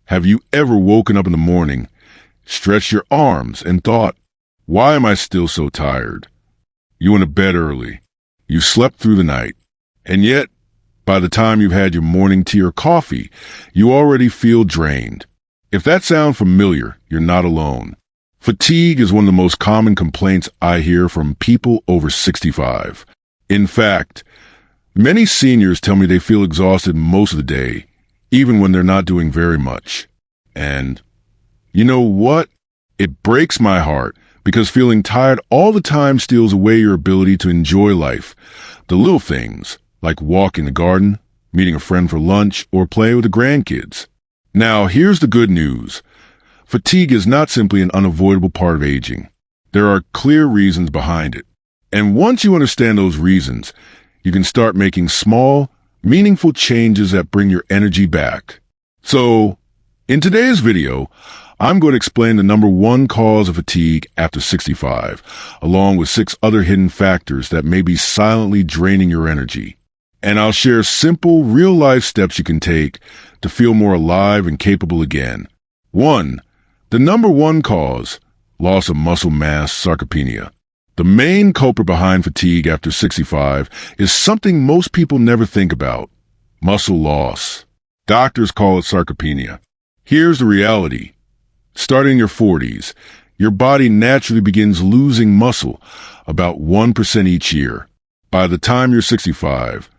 Have you ever woken up in the morning, stretched your arms, and thought, why am I still so tired? You went to bed early. You slept through the night. And yet, by the time you've had your morning tea or coffee, you already feel drained. If that sounds familiar, you're not alone. Fatigue is one of the most common complaints I hear from people over 65. In fact, many seniors tell me they feel exhausted most of the day, even when they're not doing very much. And you know what? It breaks my heart because feeling tired all the time steals away your ability to enjoy life. The little things, like walking the garden, meeting a friend for lunch, or playing with the grandkids. Now, here's the good news. Fatigue is not simply an unavoidable part of aging. There are clear reasons behind it. And once you understand those reasons, you can start making small, meaningful changes that bring your energy back. So, in today's video, I'm going to explain the number one cause of fatigue after 65, along with 6 other hidden factors that may be silently draining your energy. And I'll share simple, real-life steps you can take to feel more alive and capable again. 1. The number one cause, loss of muscle mass, sarcopenia. The main culprit behind fatigue after 65 is something most people never think about: muscle loss. Doctors call it sarcopenia. Here's the reality. Starting in your 40s, your body naturally begins losing muscle, about 1% each year. By the time you're 65,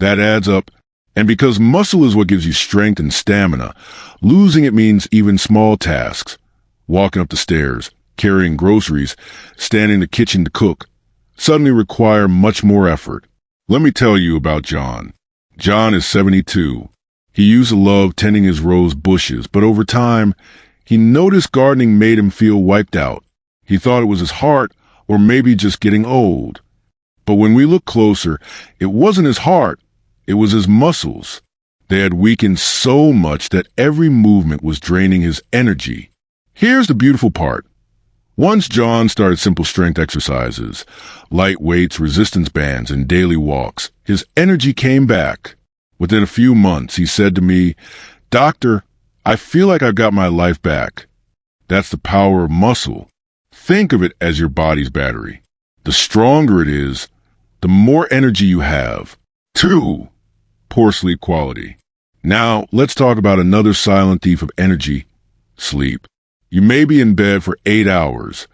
that adds up, and because muscle is what gives you strength and stamina, losing it means even small tasks, walking up the stairs, carrying groceries, standing in the kitchen to cook, suddenly require much more effort. Let me tell you about John. John is 72. He used to love tending his rose bushes, but over time, he noticed gardening made him feel wiped out. He thought it was his heart, or maybe just getting old. But when we looked closer, it wasn't his heart, it was his muscles. They had weakened so much that every movement was draining his energy. Here's the beautiful part. Once John started simple strength exercises, light weights, resistance bands, and daily walks, his energy came back. Within a few months, he said to me, "Doctor, I feel like I've got my life back." That's the power of muscle. Think of it as your body's battery. The stronger it is, the more energy you have. 2. Poor sleep quality. Now, let's talk about another silent thief of energy: sleep. You may be in bed for 8 hours,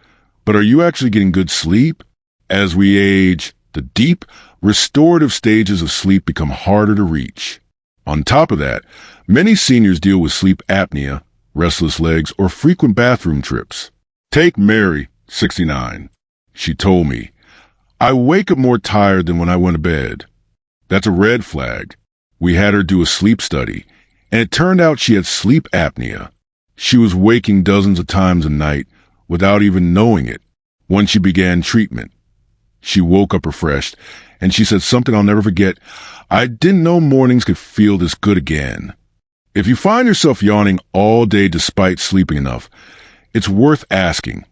but are you actually getting good sleep? As we age, the deep, restorative stages of sleep become harder to reach. On top of that, many seniors deal with sleep apnea, restless legs, or frequent bathroom trips. Take Mary, 69. She told me, "I wake up more tired than when I went to bed." That's a red flag. We had her do a sleep study, and it turned out she had sleep apnea. She was waking dozens of times a night without even knowing it. When she began treatment, she woke up refreshed, and she said something I'll never forget: "I didn't know mornings could feel this good again." If you find yourself yawning all day despite sleeping enough, it's worth asking,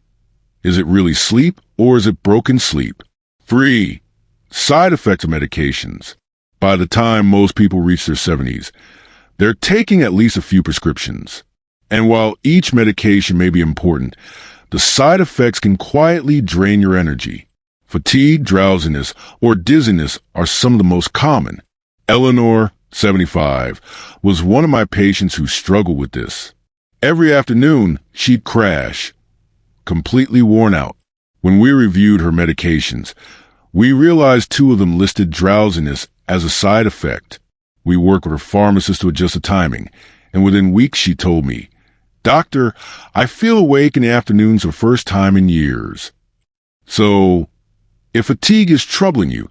is it really sleep or is it broken sleep? 3. Side effects of medications. By the time most people reach their 70s, they're taking at least a few prescriptions. And while each medication may be important, the side effects can quietly drain your energy. Fatigue, drowsiness, or dizziness are some of the most common. Eleanor, 75, was one of my patients who struggled with this. Every afternoon, she'd crash, completely worn out. When we reviewed her medications, we realized 2 of them listed drowsiness as a side effect. We worked with her pharmacist to adjust the timing, and within weeks she told me, "Doctor, I feel awake in the afternoons for the first time in years." So, if fatigue is troubling you,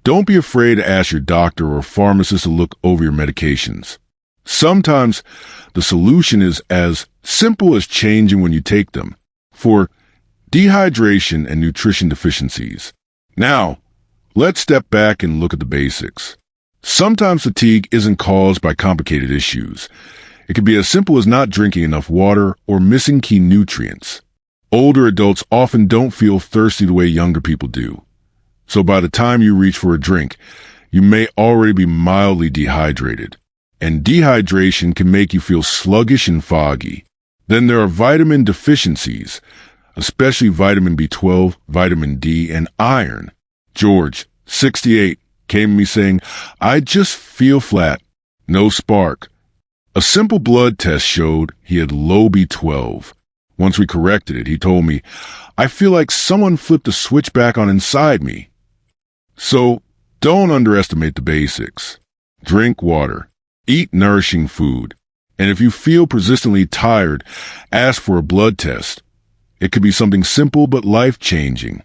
don't be afraid to ask your doctor or pharmacist to look over your medications. Sometimes the solution is as simple as changing when you take them, for dehydration and nutrition deficiencies. Now, let's step back and look at the basics. Sometimes fatigue isn't caused by complicated issues. It can be as simple as not drinking enough water or missing key nutrients. Older adults often don't feel thirsty the way younger people do. So by the time you reach for a drink, you may already be mildly dehydrated. and dehydration can make you feel sluggish and foggy. Then there are vitamin deficiencies, especially vitamin B12, vitamin D, and iron. George, 68, came to me saying, I just feel flat, no spark. A simple blood test showed he had low B12. Once we corrected it, he told me, I feel like someone flipped a switch back on inside me. So, don't underestimate the basics. Drink water. Eat nourishing food. And if you feel persistently tired, ask for a blood test. It could be something simple but life-changing.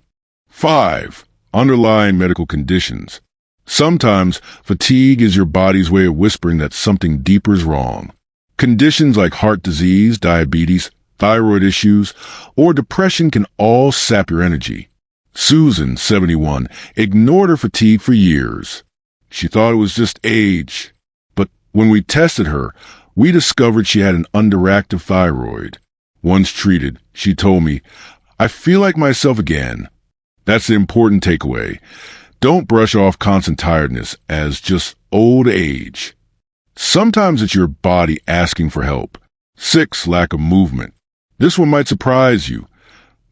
5. Underlying medical conditions. Sometimes, fatigue is your body's way of whispering that something deeper is wrong. Conditions like heart disease, diabetes, thyroid issues, or depression can all sap your energy. Susan, 71, ignored her fatigue for years. She thought it was just age. But when we tested her, we discovered she had an underactive thyroid. Once treated, she told me, I feel like myself again. That's the important takeaway. Don't brush off constant tiredness as just old age. Sometimes it's your body asking for help. 6. Lack of movement. This one might surprise you.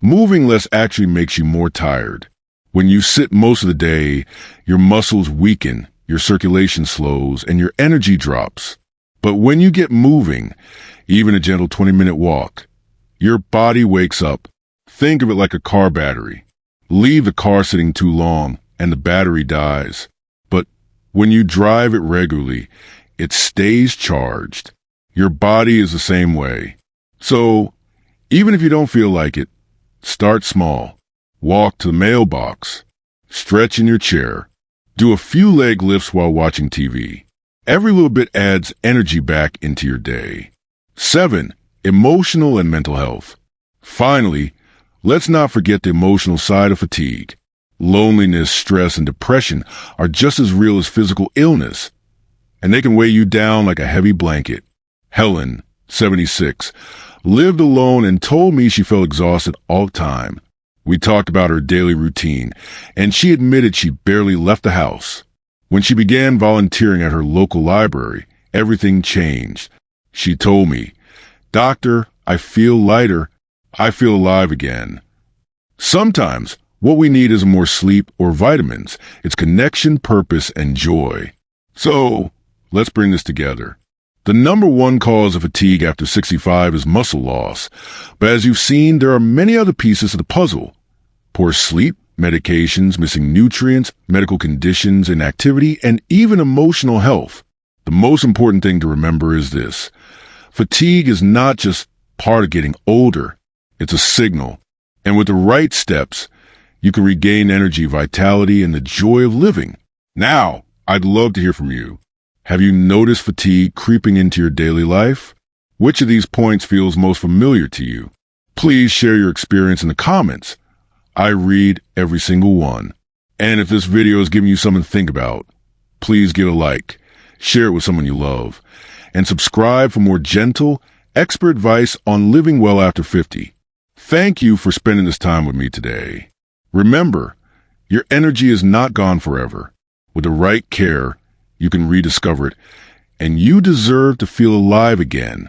Moving less actually makes you more tired. When you sit most of the day, your muscles weaken, your circulation slows, and your energy drops. But when you get moving, even a gentle 20-minute walk, your body wakes up. Think of it like a car battery. Leave the car sitting too long, and the battery dies. But when you drive it regularly, it stays charged. Your body is the same way. So, even if you don't feel like it, start small. Walk to the mailbox. Stretch in your chair. Do a few leg lifts while watching TV. Every little bit adds energy back into your day. 7. Emotional and mental health. Finally, let's not forget the emotional side of fatigue. Loneliness, stress, and depression are just as real as physical illness, and they can weigh you down like a heavy blanket. Helen, 76, lived alone and told me she felt exhausted all the time. We talked about her daily routine, and she admitted she barely left the house. When she began volunteering at her local library, everything changed. She told me, Doctor, I feel lighter. I feel alive again. Sometimes, what we need isn't more sleep or vitamins. It's connection, purpose, and joy. So, let's bring this together. The number one cause of fatigue after 65 is muscle loss. But as you've seen, there are many other pieces of the puzzle. Poor sleep, medications, missing nutrients, medical conditions, inactivity, and even emotional health. The most important thing to remember is this. Fatigue is not just part of getting older. It's a signal. And with the right steps, you can regain energy, vitality, and the joy of living. Now, I'd love to hear from you. Have you noticed fatigue creeping into your daily life? Which of these points feels most familiar to you? Please share your experience in the comments. I read every single one. And if this video is giving you something to think about, please give a like, share it with someone you love, and subscribe for more gentle, expert advice on living well after 50. Thank you for spending this time with me today. Remember, your energy is not gone forever. With the right care, you can rediscover it, and you deserve to feel alive again.